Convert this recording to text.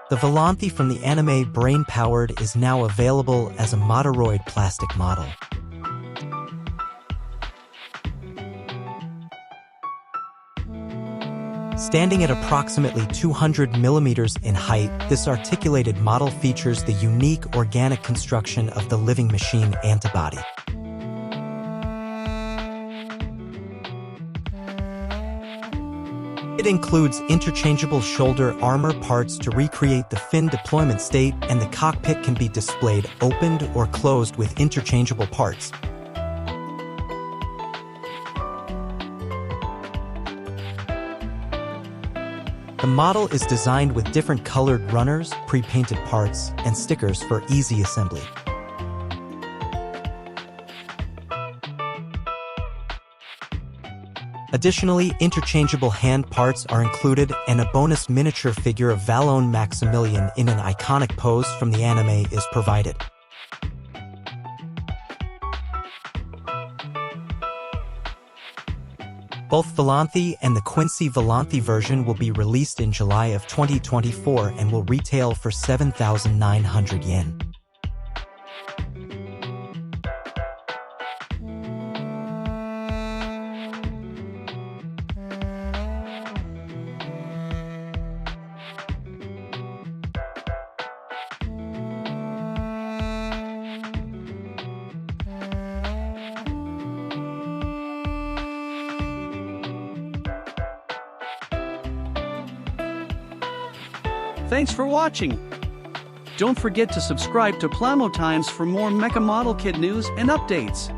The Volonthe from the anime Brain-Powered is now available as a Moderoid plastic model. Standing at approximately 200 millimeters in height, this articulated model features the unique organic construction of the living machine antibody. It includes interchangeable shoulder armor parts to recreate the fin deployment state, and the cockpit can be displayed opened or closed with interchangeable parts. The model is designed with different colored runners, pre-painted parts, and stickers for easy assembly. Additionally, interchangeable hand parts are included, and a bonus miniature figure of Volonthe Maximilian in an iconic pose from the anime is provided. Both Volonthe and the Quincy Volonthe version will be released in July of 2024 and will retail for 7,900 yen. Thanks for watching! Don't forget to subscribe to Plamo Times for more Mecha Model Kit news and updates.